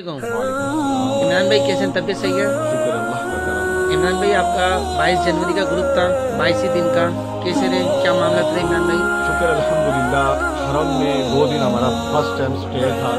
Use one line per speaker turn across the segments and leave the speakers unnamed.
عمران بھائی کیسے ہیں؟ طبیعت صحیح ہے؟
شکر اللہ کا کرم۔
عمران بھائی آپ کا 22 جنوری کا گروپ تھا، 22 دن کا، کیسے رہے؟ کیا معاملہ تھے عمران بھائی؟
شکر الحمدللہ، حرم میں 2 دن ہمارا فرسٹ ٹائم اسٹے تھا،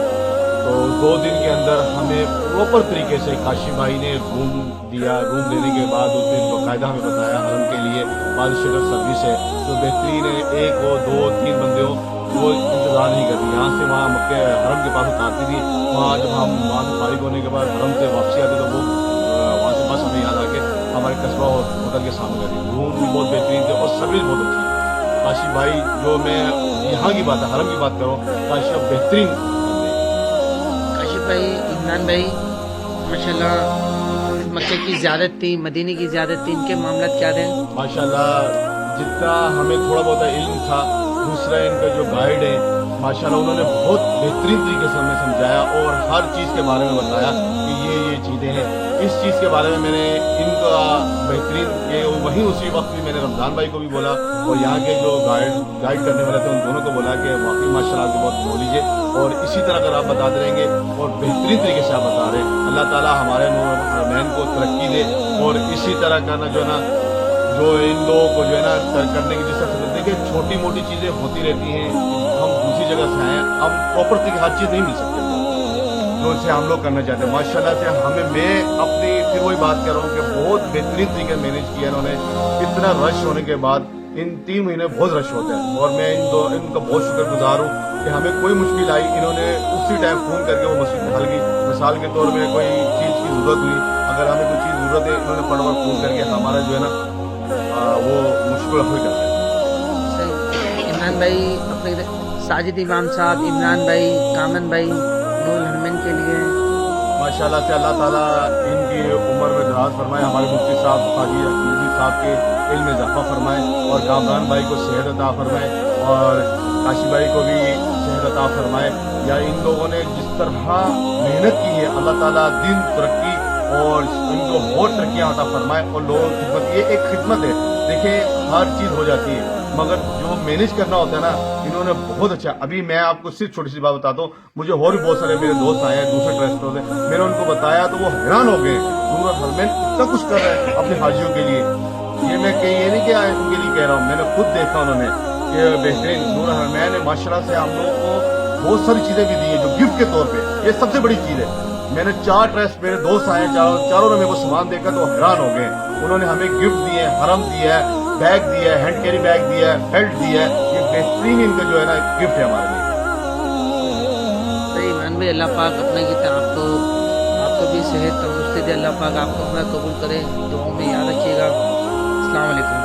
تو 2 دن کے اندر ہمیں پراپر طریقے سے کاشی بھائی نے روم دیا۔ روم دینے کے بعد اس نے باقاعدہ ہمیں بتایا حرم کے لیے بعض شیئر سروس ہے جو بہترین ہے، 1 ہو 2 3 بندے ہو وہ انتظار نہیں کرتی، یہاں سے وہاں مکہ حرم کے پاس اتارتی تھی۔ وہاں جب ہم وہاں سے فارغ ہونے کے بعد حرم سے واپسی آتے تو وہ وہاں سے بس ہمیں یاد آ کے ہمارے قصبہ اور ہوٹل کے سامنے کری۔ روم بھی بہت بہترین تھے اور سروس بہت اچھی تھی۔ کاشی بھائی جو میں یہاں کی بات ہے حرم کی بات کروں، کاشی بہترین بندے۔
کاشف بھائی، عمران بھائی ماشاءاللہ مکے کی زیارت تھی، مدینے کی زیارت تھی، ان کے معاملات کیا تھے؟
ماشاءاللہ جتنا ہمیں تھوڑا بہت علم تھا، دوسرا ان کا جو گائیڈ ہے ماشاءاللہ انہوں نے بہت بہترین طریقے سے ہمیں سمجھایا اور ہر چیز کے بارے میں بتایا کہ یہ چیزیں ہیں۔ اس چیز کے بارے میں نے ان کا بہترین کہ وہیں اسی وقت بھی میں نے رمضان بھائی کو بھی بولا اور یہاں کے جو گائیڈ کرنے والے تھے ان دونوں کو بولا کہ واقعی ماشاءاللہ آپ کو بہت بول لیجیے اور اسی طرح اگر آپ بتاتے رہیں گے اور بہترین طریقے سے آپ بتا رہے ہیں، اللہ تعالیٰ ہمارے حرمین کو ترقی دے اور اسی طرح کا جو ہے نا جو ان لوگوں کو جو ہے نا کرنے کی جس طرح دیکھیں چھوٹی موٹی چیزیں ہوتی رہتی ہیں، ہم دوسری جگہ سے آئے ہیں، ہم پراپر طریقے ہر چیز نہیں مل سکتے جو اسے ہم لوگ کرنا چاہتے ہیں۔ ماشاءاللہ سے ہمیں میں اپنی پھر وہی بات کر رہا ہوں کہ بہت بہترین طریقے مینیج کیا انہوں نے۔ اتنا رش ہونے کے بعد ان 3 مہینے بہت رش ہوتا ہے اور میں ان کا بہت شکر گزار ہوں کہ ہمیں کوئی مشکل آئی انہوں نے اسی ٹائم فون کر کے وہ مسئلے حل کی۔ مثال کے طور میں کوئی چیز کی ضرورت ہوئی، اگر ہمیں کوئی چیز ضرورت ہے انہوں نے فٹافٹ فون کر کے ہمارا جو ہے نا وہ مشکل حل کرتا ہے۔
عمران بھائی اپنے ساجد امام صاحب، عمران بھائی، کامن بھائی، نور الحرمین کے لیے
ماشاءاللہ سے اللہ تعالیٰ ان کی عمر میں دراز فرمائے، ہمارے مفتی صاحب حاجی حفیظ صاحب کے علم میں اضافہ فرمائے اور کامران بھائی کو صحت عطا فرمائے اور کاشی بھائی کو بھی صحت عطا فرمائے۔ یا ان لوگوں نے جس طرح محنت کی ہے اللہ تعالیٰ دین ترقی اور ان کو اور ترقیاں عطا فرمائے اور لوگوں کی خدمت، یہ ایک خدمت ہے۔ دیکھیں ہر چیز ہو جاتی ہے مگر جو مینیج کرنا ہوتا ہے نا انہوں نے بہت اچھا۔ ابھی میں آپ کو صرف چھوٹی سی بات بتاتا ہوں، مجھے اور بھی بہت سارے میرے دوست آئے ہیں دوسرے ٹرسٹوں سے، میں نے ان کو بتایا تو وہ حیران ہو گئے، نور الحرمین اتنا کچھ کر رہے ہیں اپنے حاجیوں کے لیے۔ یہ میں یہ نہیں کہ ان کے لیے کہہ رہا ہوں، میں نے خود دیکھا انہوں نے کہ بہترین نور الحرمین نے ماشاءاللہ سے ہم لوگوں کو بہت ساری چیزیں بھی دی ہیں جو گفٹ کے طور پہ، یہ سب سے بڑی چیز ہے۔ میں نے 4 ٹرسٹ میرے دوست آئے چاروں نے میرے کو سامان دے کر تو حیران ہو گئے۔ انہوں نے ہمیں گفٹ دیے، حرم دیا ہے، بیگ دیا ہے، ہینڈ کیری بیگ دیا ہے، بیلٹ دیا ہے، یہ بہترین ان کا جو ہے نا گفٹ ہے ہمارے لیے۔
صحیح عمران بھائی، اللہ پاک اپنے کی آپ کو بھی صحت تندرستی دے، اللہ پاک آپ کو اپنا قبول کرے، دعاؤں میں یاد رکھیے گا۔ السلام علیکم۔